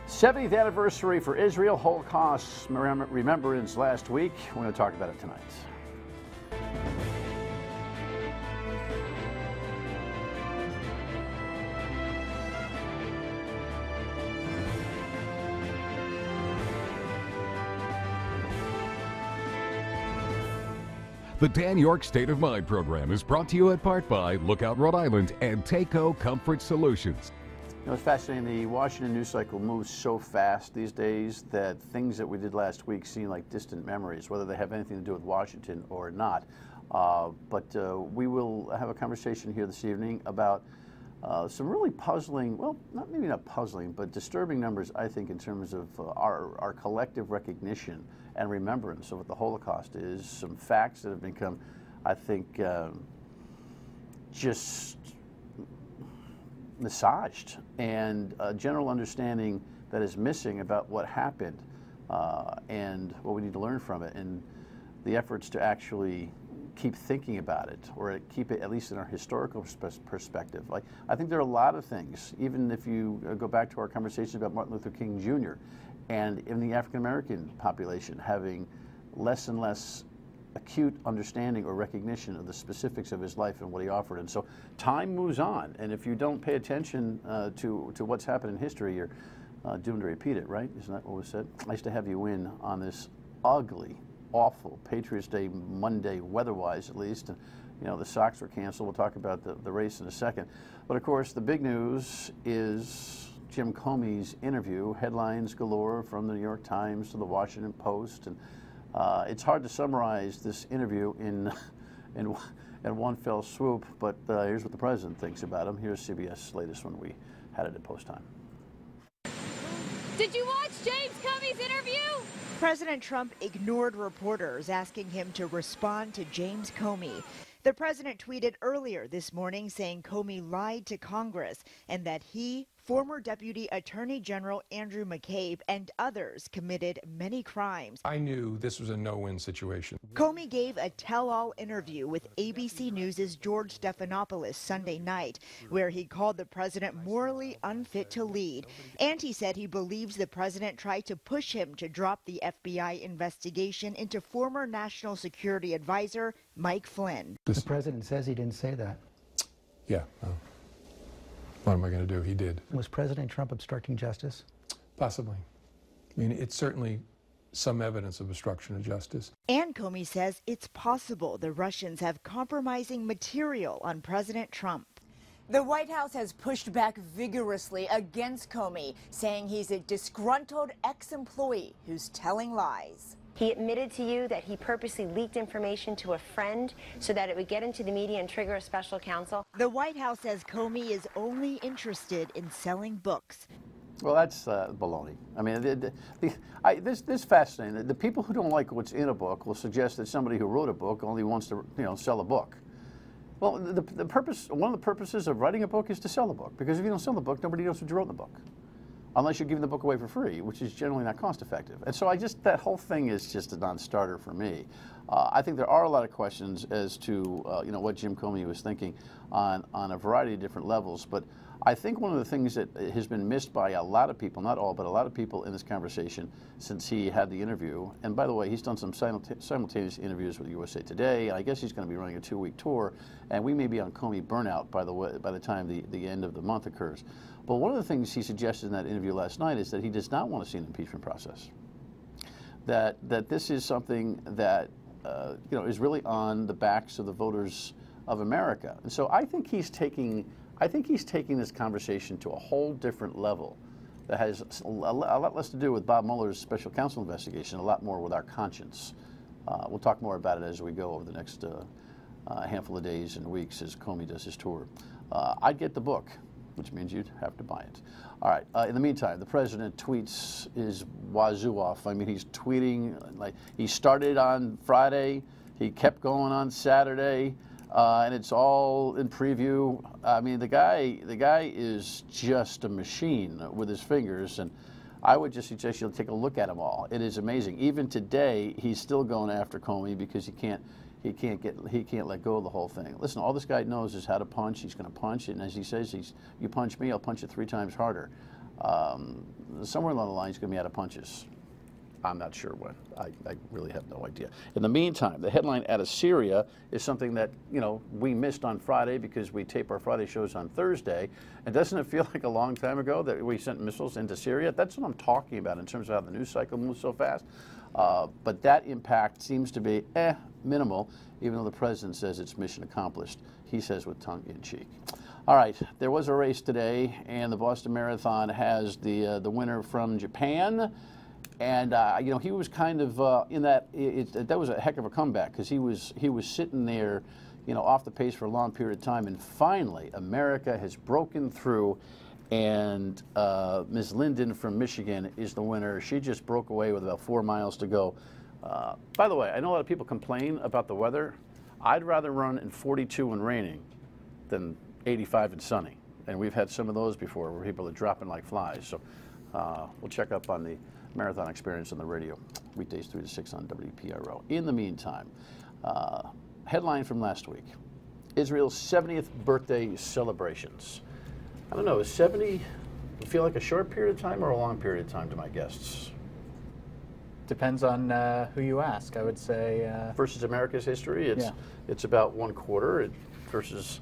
70th anniversary for Israel, Holocaust remembrance last week. We're going to talk about it tonight. The Dan York State of Mind program is brought to you in part by Lookout Rhode Island and Takeo Comfort Solutions. You know, it's fascinating. The Washington news cycle moves so fast these days that things that we did last week seem like distant memories, whether they have anything to do with Washington or not. But we will have a conversation here this evening about some really puzzling, well, maybe not puzzling, but disturbing numbers, I think, in terms of our collective recognition and remembrance of what the Holocaust is. Some facts that have become, I think, just massaged, and a general understanding that is missing about what happened and what we need to learn from it, and the efforts to actually keep thinking about it, or keep it at least in our historical perspective. Like, I think there are a lot of things, even if you go back to our conversations about Martin Luther King Jr. and in the African American population having less and less acute understanding or recognition of the specifics of his life and what he offered. And so time moves on, and if you don't pay attention to what's happened in history, you're doomed to repeat it, right? Isn't that what was said? Nice to have you in on this ugly, awful Patriots Day Monday, weather-wise at least. And, you know, the Sox were canceled. We'll talk about the race in a second. But of course, the big news is Jim Comey's interview. Headlines galore from the New York Times to the Washington Post, and it's hard to summarize this interview in one fell swoop, but here's what the president thinks about him. Here's CBS' latest one. We had it at post time. Did you watch James Comey's interview? President Trump ignored reporters asking him to respond to James Comey. The president tweeted earlier this morning saying Comey lied to Congress and that he, former Deputy Attorney General Andrew McCabe, and others committed many crimes. I knew this was a no-win situation. Comey gave a tell-all interview with ABC News' George Stephanopoulos Sunday night, where he called the president morally unfit to lead. And he said he believes the president tried to push him to drop the FBI investigation into former National Security Advisor Mike Flynn. The president says he didn't say that. Yeah. What am I going to do? He did. Was President Trump obstructing justice? Possibly. I mean, it's certainly some evidence of obstruction of justice. And Comey says it's possible the Russians have compromising material on President Trump. The White House has pushed back vigorously against Comey, saying he's a disgruntled ex-employee who's telling lies. He admitted to you that he purposely leaked information to a friend so that it would get into the media and trigger a special counsel. The White House says Comey is only interested in selling books. Well, that's baloney. I mean, this is fascinating. The people who don't like what's in a book will suggest that somebody who wrote a book only wants to, sell a book. Well, one of the purposes of writing a book is to sell a book, because if you don't sell the book, nobody knows what you wrote in the book, unless you're giving the book away for free, which is generally not cost effective. And so that whole thing is just a non-starter for me. I think there are a lot of questions as to what Jim Comey was thinking on a variety of different levels. But I think one of the things that has been missed by a lot of people, not all, but a lot of people in this conversation since he had the interview, and by the way, he's done some simultaneous interviews with USA Today, and I guess he's going to be running a 2-week tour, and we may be on Comey burnout by the time the end of the month occurs. But one of the things he suggested in that interview last night is that he does not want to see an impeachment process. That this is something that is really on the backs of the voters of America, and so I think he's taking this conversation to a whole different level that has a lot less to do with Bob Mueller's special counsel investigation, a lot more with our conscience. We'll talk more about it as we go over the next handful of days and weeks as Comey does his tour. I'd get the book, which means you'd have to buy it. All right, in the meantime, the president tweets his wazoo off. I mean, he's tweeting, like, he started on Friday, he kept going on Saturday, and it's all in preview. I mean, the guy is just a machine with his fingers, and I would just suggest you take a look at them all. It is amazing. Even today, he's still going after Comey because he can't let go of the whole thing. Listen, all this guy knows is how to punch. He's going to punch, and as he says, you punch me, I'll punch you 3 times harder. Somewhere along the line, he's going to be out of punches. I'm not sure when. I really have no idea. In the meantime, the headline out of Syria is something that, you know, we missed on Friday because we tape our Friday shows on Thursday. And doesn't it feel like a long time ago that we sent missiles into Syria? That's what I'm talking about in terms of how the news cycle moves so fast. But that impact seems to be minimal, even though the president says it's mission accomplished. He says with tongue in cheek. All right, there was a race today, and the Boston Marathon has the winner from Japan. And you know, he was kind of in that. That was a heck of a comeback because he was sitting there, you know, off the pace for a long period of time, and finally, America has broken through, and Ms. Linden from Michigan is the winner. She just broke away with about 4 miles to go. By the way, I know a lot of people complain about the weather. I'd rather run in 42 and raining than 85 and sunny, and we've had some of those before where people are dropping like flies. So we'll check up on the marathon experience on the radio, weekdays 3 to 6 on WPRO. In the meantime, headline from last week, Israel's 70th birthday celebrations. I don't know, is 70 feel like a short period of time or a long period of time to my guests? Depends on who you ask, I would say. Versus America's history, it's about 1/4 versus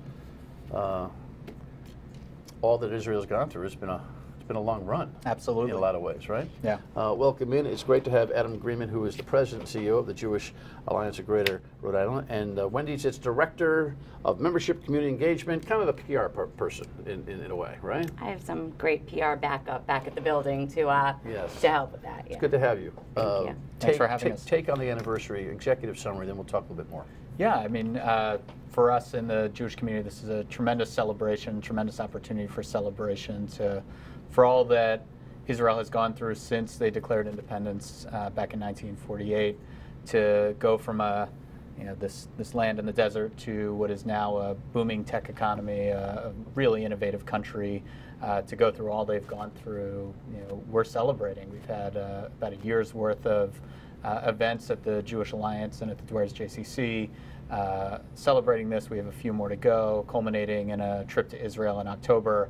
all that Israel's gone through. It's been a long run. Absolutely. In a lot of ways, right? Yeah. Welcome in. It's great to have Adam Greenman, who is the president and CEO of the Jewish Alliance of Greater Rhode Island, and Wendy's its director of membership community engagement, kind of the PR person in a way, right? I have some great PR backup back at the building to help with that. It's good to have you. Thank you. Thanks for having us. Take on the anniversary, executive summary, then we'll talk a little bit more. Yeah, I mean, for us in the Jewish community, this is a tremendous celebration, tremendous opportunity for celebration for all that Israel has gone through since they declared independence back in 1948, to go from this land in the desert to what is now a booming tech economy, a really innovative country, to go through all they've gone through. You know, we're celebrating. We've had about a year's worth of events at the Jewish Alliance and at the Dwayne's JCC celebrating this. We have a few more to go, culminating in a trip to Israel in October.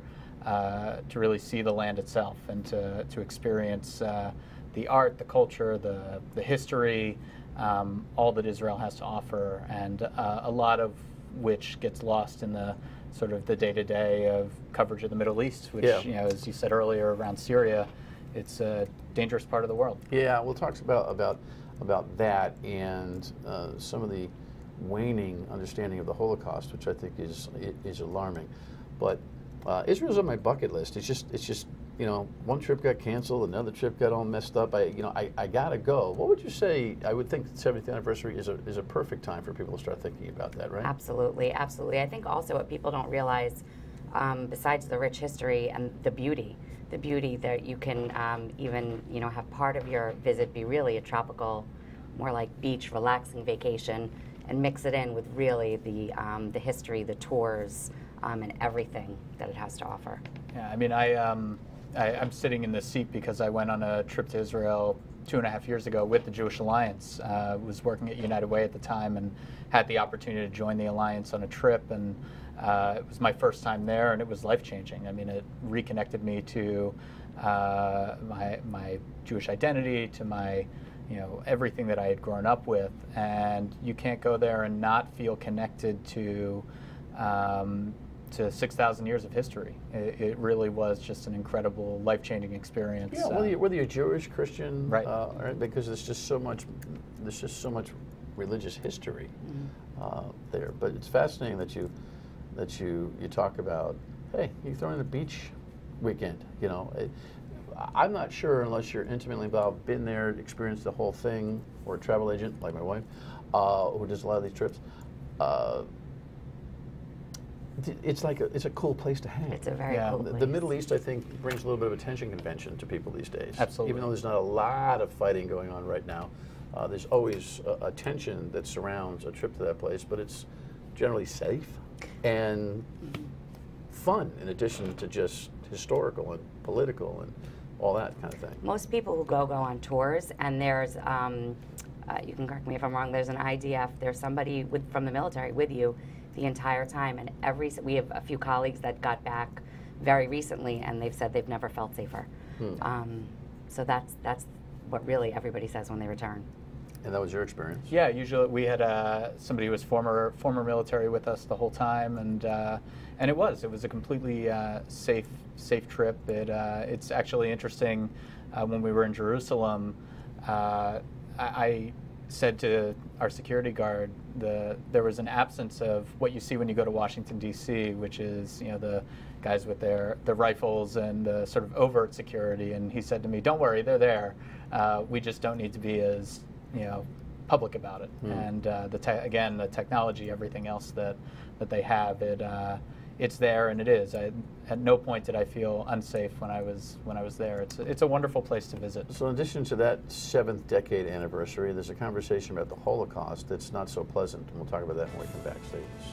To really see the land itself and to experience the art, the culture, the history, all that Israel has to offer, and a lot of which gets lost in the sort of the day-to-day of coverage of the Middle East, which, you know, as you said earlier, around Syria, it's a dangerous part of the world. Yeah, we'll talk about that and some of the waning understanding of the Holocaust, which I think is alarming, but. Israel's on my bucket list. It's just you know, one trip got canceled, another trip got all messed up. I gotta go. What would you say? I would think the 70th anniversary is a perfect time for people to start thinking about that, right? Absolutely, absolutely. I think also what people don't realize, besides the rich history and the beauty that you can even have part of your visit be really a tropical, more like beach, relaxing vacation, and mix it in with really the history, the tours. And everything that it has to offer. Yeah, I mean, I'm sitting in this seat because I went on a trip to Israel 2.5 years ago with the Jewish Alliance. Was working at United Way at the time and had the opportunity to join the Alliance on a trip, and it was my first time there, and it was life-changing. I mean, it reconnected me to my Jewish identity, to my everything that I had grown up with, and you can't go there and not feel connected to 6,000 years of history. It really was just an incredible, life-changing experience. Yeah, whether you're Jewish, Christian, right? Because there's just so much religious history there. But it's fascinating that you talk about, hey, you throw in a beach weekend. I'm not sure unless you're intimately involved, been there, experienced the whole thing, or a travel agent like my wife, who does a lot of these trips. It's a cool place to hang. It's a very cool place. The Middle East, I think, brings a little bit of attention convention to people these days. Absolutely. Even though there's not a lot of fighting going on right now, there's always a tension that surrounds a trip to that place, but it's generally safe and fun in addition to just historical and political and all that kind of thing. Most people who go on tours, and there's, you can correct me if I'm wrong, there's an IDF, there's somebody from the military with you the entire time, and we have a few colleagues that got back very recently, and they've said they've never felt safer. So that's what really everybody says when they return. And that was your experience? Yeah, usually we had somebody who was former military with us the whole time, and it was a completely safe trip. It's actually interesting. When we were in Jerusalem, I said to our security guard, there was an absence of what you see when you go to Washington D.C., which is the guys with their rifles and the sort of overt security. And he said to me, "Don't worry, they're there. We just don't need to be as public about it." And the technology, everything else that they have, it's there, and it is. At no point did I feel unsafe when I was there. It's a wonderful place to visit. So in addition to that 7th decade anniversary, there's a conversation about the Holocaust that's not so pleasant, and we'll talk about that when we come back. Stay with us.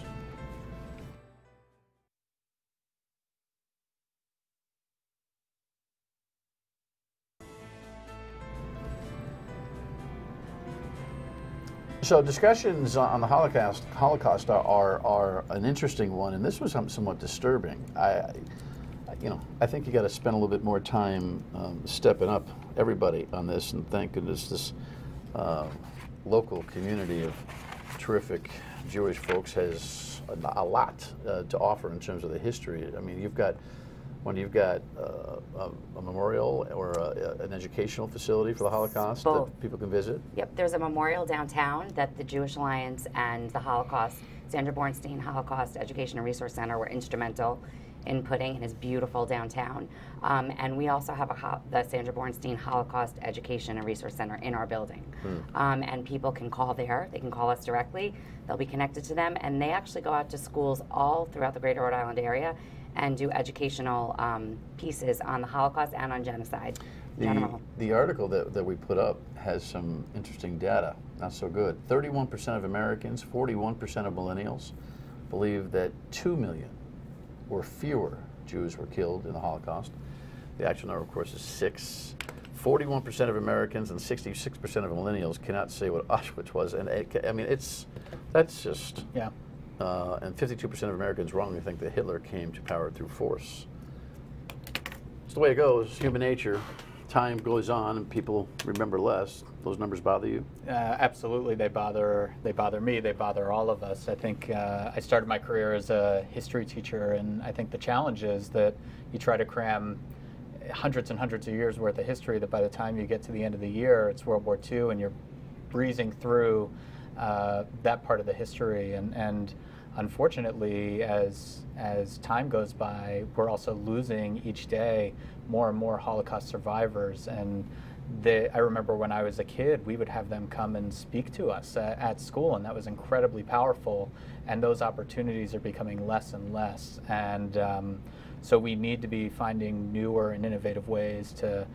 So discussions on the Holocaust are an interesting one, and this was somewhat disturbing. I think you got to spend a little bit more time stepping up, everybody, on this, and thank goodness this local community of terrific Jewish folks has a lot to offer in terms of the history. I mean, you've got a memorial or an educational facility for the Holocaust that people can visit? Yep, there's a memorial downtown that the Jewish Alliance and the Holocaust, Sandra Bornstein Holocaust Education and Resource Center were instrumental in putting in his beautiful downtown. And we also have the Sandra Bornstein Holocaust Education and Resource Center in our building. And people can call there, they can call us directly, they'll be connected to them, and they actually go out to schools all throughout the greater Rhode Island area and do educational pieces on the Holocaust and on genocide in general. The article that we put up has some interesting data, not so good. 31% of Americans, 41% of millennials believe that 2 million or fewer Jews were killed in the Holocaust. The actual number, of course, is 6. 41% of Americans and 66% of millennials cannot say what Auschwitz was. And that's just... Yeah. And 52% of Americans wrongly think that Hitler came to power through force. It's the way it goes, human nature. Time goes on and people remember less. Those numbers bother you? Absolutely, they bother me, they bother all of us. I think I started my career as a history teacher, and I think the challenge is that you try to cram hundreds and hundreds of years worth of history that by the time you get to the end of the year, it's World War II, and you're breezing through that part of the history. And unfortunately, as time goes by, we're also losing each day more and more Holocaust survivors. And I remember when I was a kid, we would have them come and speak to us at school, and that was incredibly powerful. And those opportunities are becoming less and less. And so we need to be finding newer and innovative ways to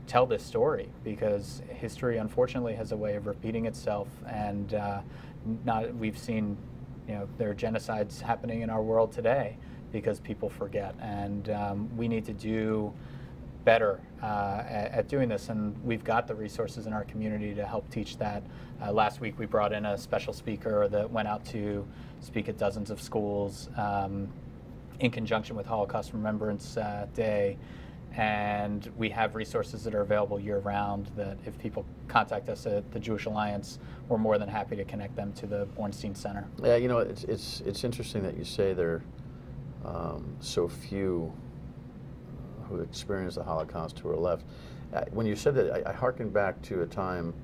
tell this story, because history, unfortunately, has a way of repeating itself. And we've seen, there are genocides happening in our world today because people forget, and we need to do better at doing this, and we've got the resources in our community to help teach that. Last week we brought in a special speaker that went out to speak at dozens of schools in conjunction with Holocaust Remembrance Day, and we have resources that are available year-round that if people contact us at the Jewish Alliance, we're more than happy to connect them to the Bornstein Center. Yeah, it's interesting that you say there are so few who experienced the Holocaust who are left. When you said that, I hearkened back to a time,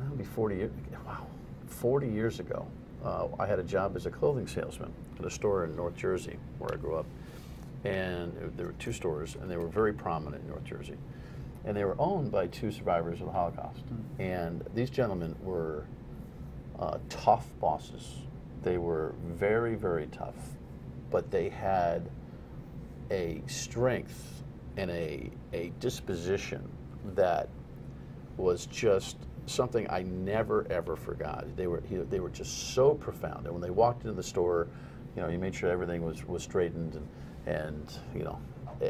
maybe 40 years ago. I had a job as a clothing salesman at a store in North Jersey where I grew up. And there were 2 stores, and they were very prominent in North Jersey. And they were owned by 2 survivors of the Holocaust. And these gentlemen were tough bosses. They were very, very tough. But they had a strength and a disposition that was just something I never, ever forgot. They were just so profound. And when they walked into the store, you made sure everything was straightened. And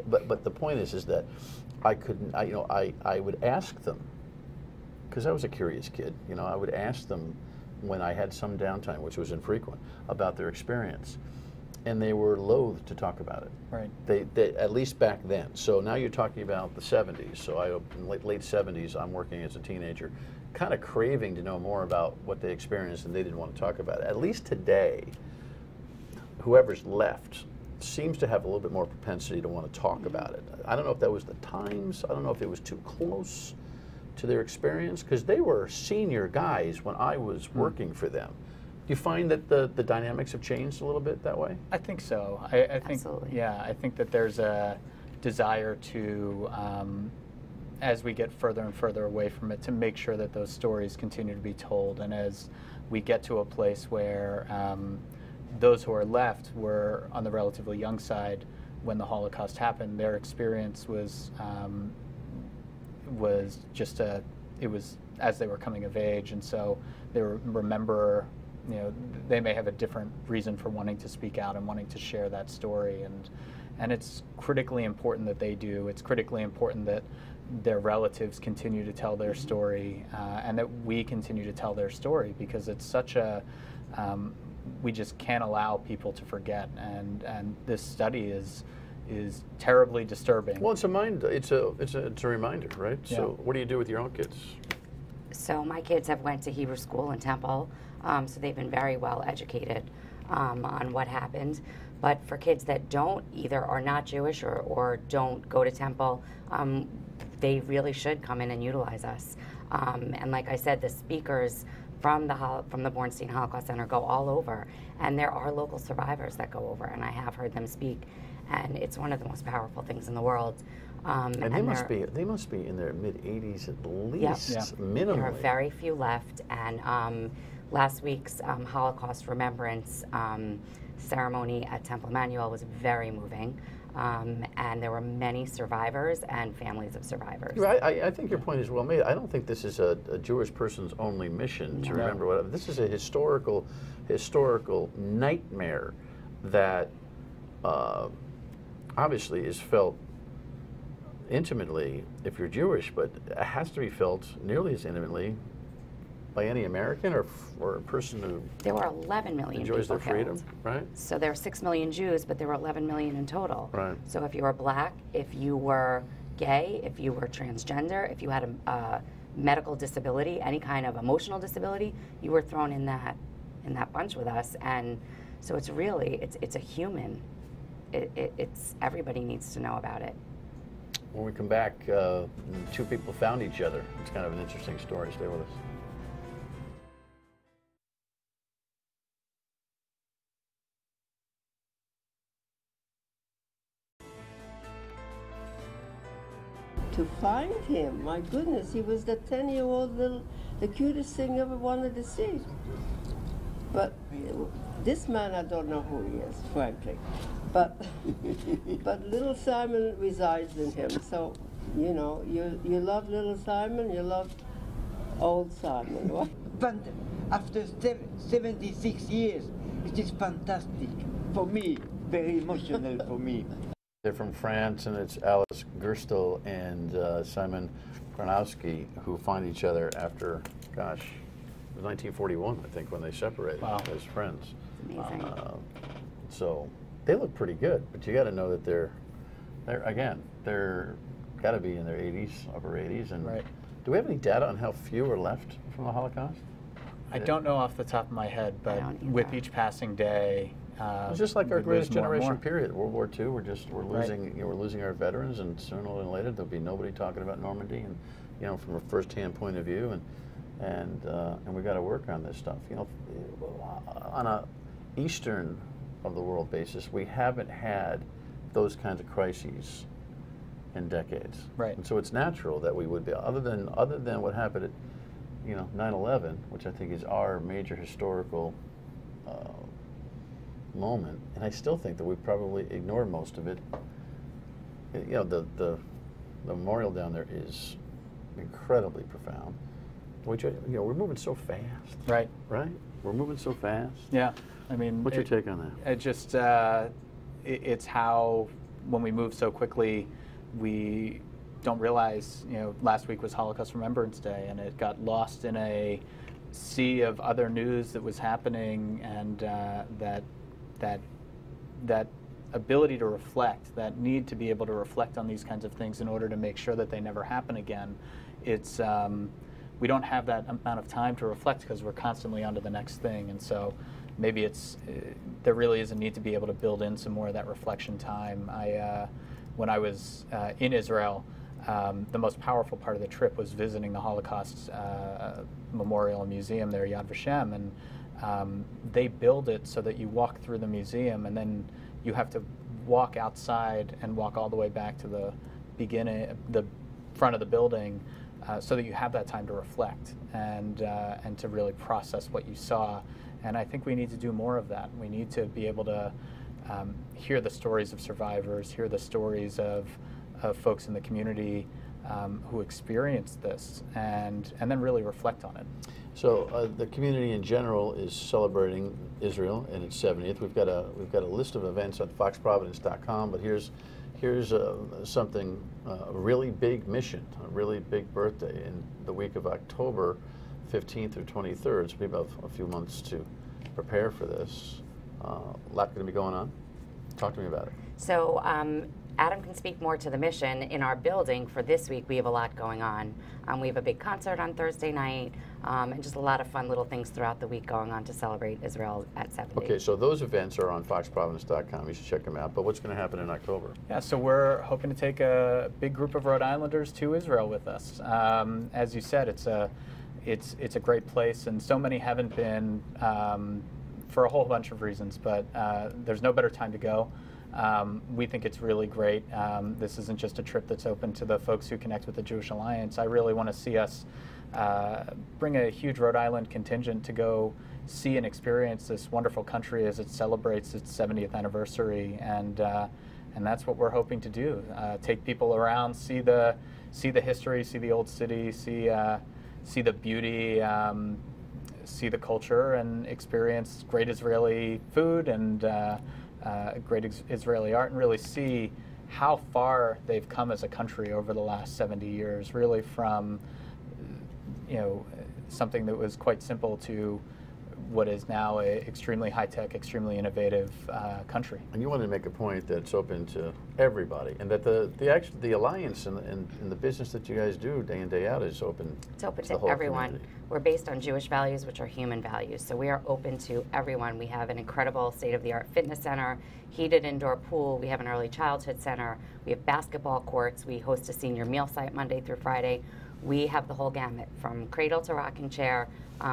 but the point is that I would ask them, because I was a curious kid, I would ask them when I had some downtime, which was infrequent, about their experience. and they were loath to talk about it. Right. They at least back then. So now you're talking about the 70s. So in late 70s, I'm working as a teenager, kind of craving to know more about what they experienced, and they didn't want to talk about it. At least today, whoever's left seems to have a little bit more propensity to want to talk about it. I don't know if that was the times. I don't know if it was too close to their experience, because they were senior guys when I was working for them. Do you find that the dynamics have changed a little bit that way? I think so. I think, Absolutely. yeah, I think that there's a desire to, as we get further and further away from it, to make sure that those stories continue to be told. And as we get to a place where those who are left were on the relatively young side when the Holocaust happened, their experience was just it was as they were coming of age, and so they remember, you know, they may have a different reason for wanting to speak out and wanting to share that story, and it's critically important that they do. It's critically important that their relatives continue to tell their story, and that we continue to tell their story, because it's such a we just can't allow people to forget, and this study is terribly disturbing. Well, it's a reminder, right? Yeah. So what do you do with your own kids? So my kids have went to Hebrew school in Temple, so they've been very well educated on what happened. But for kids that don't, either are not Jewish or don't go to Temple, they really should come in and utilize us. And like I said, the speakers from the Bornstein Holocaust Center go all over, and there are local survivors that go over, and I have heard them speak, and it's one of the most powerful things in the world. And they must be in their mid-80s at least, Yep. minimally. There are very few left, and last week's Holocaust Remembrance ceremony at Temple Emmanuel was very moving, and there were many survivors and families of survivors. Right. I think your point is well made. I don't think this is a Jewish person's only mission to remember what. This is a historical nightmare that obviously is felt intimately if you're Jewish, but it has to be felt nearly as intimately by any American or a person who there were 11 million enjoys people their freedom, killed. right? So there are 6 million Jews, but there were 11 million in total. Right. So if you were black, if you were gay, if you were transgender, if you had a medical disability, any kind of emotional disability, you were thrown in that bunch with us. And so it's really it's a human. It's everybody needs to know about it. When we come back, two people found each other. It's kind of an interesting story. Stay with us. To find him, my goodness, he was the 10-year-old the cutest thing I ever wanted to see. But this man, I don't know who he is, frankly. But little Simon resides in him. So, you know, you love little Simon, you love old Simon. What? But after 76 years, it is fantastic for me, very emotional for me. They're from France, and it's Alice Gerstel and Simon Kronowski who find each other after, gosh, it was 1941, I think, when they separated as friends. Amazing. So they look pretty good, but you got to know that they're got to be in their 80s, upper 80s. And do we have any data on how few are left from the Holocaust? I don't know off the top of my head, but with each passing day, it's just like our greatest generation period. period, World War II. We're losing, we're losing our veterans, and sooner or later there'll be nobody talking about Normandy, and from a first-hand point of view, and we got to work on this stuff. On a Eastern of the world basis, we haven't had those kinds of crises in decades. Right. And so it's natural that we would be, other than what happened at 9/11, which I think is our major historical moment, and I still think that we probably ignored most of it. The memorial down there is incredibly profound. We're moving so fast. Right. Right? We're moving so fast. Yeah. I mean, what's your take on that? It just, it's how, when we move so quickly, we don't realize, last week was Holocaust Remembrance Day, and it got lost in a sea of other news that was happening, and that that ability to reflect, that need to be able to reflect on these kinds of things in order to make sure that they never happen again. It's we don't have that amount of time to reflect because we're constantly on to the next thing, and so maybe there really is a need to be able to build in some more of that reflection time. When I was in Israel, the most powerful part of the trip was visiting the Holocaust Memorial and Museum there, Yad Vashem, and they build it so that you walk through the museum and then you have to walk outside and walk all the way back to the the front of the building, so that you have that time to reflect and to really process what you saw. And I think we need to do more of that. We need to be able to hear the stories of survivors, hear the stories of folks in the community who experienced this, and then really reflect on it. So the community in general is celebrating Israel in its 70th. We've got a list of events on foxprovidence.com, but here's something, a really big mission, a really big birthday in the week of October 15th through 23rd. So we have a few months to prepare for this. A lot going to be going on. Talk to me about it. So Adam can speak more to the mission. In our building for this week, we have a lot going on. We have a big concert on Thursday night, and just a lot of fun little things throughout the week going on to celebrate Israel at 70. Okay, so those events are on foxprovidence.com. You should check them out. But what's going to happen in October? Yeah, so we're hoping to take a big group of Rhode Islanders to Israel with us. As you said, it's a great place, and so many haven't been for a whole bunch of reasons, but there's no better time to go. We think it's really great. This isn't just a trip that's open to the folks who connect with the Jewish Alliance. I really want to see us bring a huge Rhode Island contingent to go see and experience this wonderful country as it celebrates its 70th anniversary, and that's what we're hoping to do. Take people around, see the history, see the old city, see the beauty, see the culture, and experience great Israeli food and great Israeli art, and really see how far they've come as a country over the last 70 years, really from something that was quite simple to what is now an extremely high-tech, extremely innovative country. And you wanted to make a point that it's open to everybody, and that the alliance and the business that you guys do day in, day out is open. It's open to to the whole everyone. community. We're based on Jewish values, which are human values. So we are open to everyone. We have an incredible state-of-the-art fitness center, heated indoor pool. We have an early childhood center. We have basketball courts. We host a senior meal site Monday through Friday. We have the whole gamut, from cradle to rocking chair.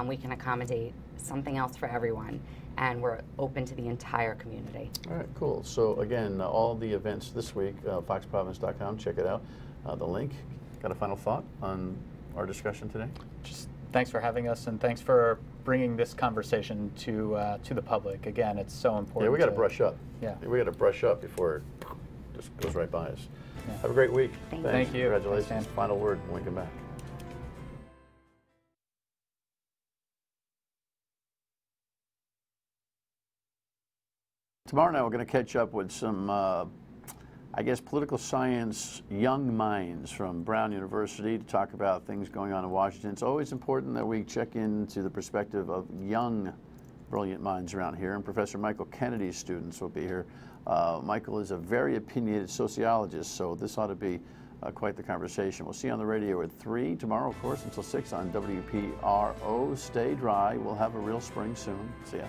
We can accommodate something else for everyone, and we're open to the entire community. All right, cool. So again, all the events this week, foxprovidence.com, check it out. The link. Got a final thought on our discussion today? Just thanks for having us, and thanks for bringing this conversation to the public. Again, it's so important. Yeah, we got to brush up. Yeah, we got to brush up before it just goes right by us. Yeah. Have a great week. Thank you. Congratulations. Thanks, Final word when we come back. Tomorrow night we're going to catch up with some, I guess, political science young minds from Brown University to talk about things going on in Washington. It's always important that we check into the perspective of young, brilliant minds around here, and Professor Michael Kennedy's students will be here. Michael is a very opinionated sociologist, so this ought to be quite the conversation. We'll see you on the radio at 3 tomorrow, of course, until 6 on WPRO. Stay dry. We'll have a real spring soon. See ya.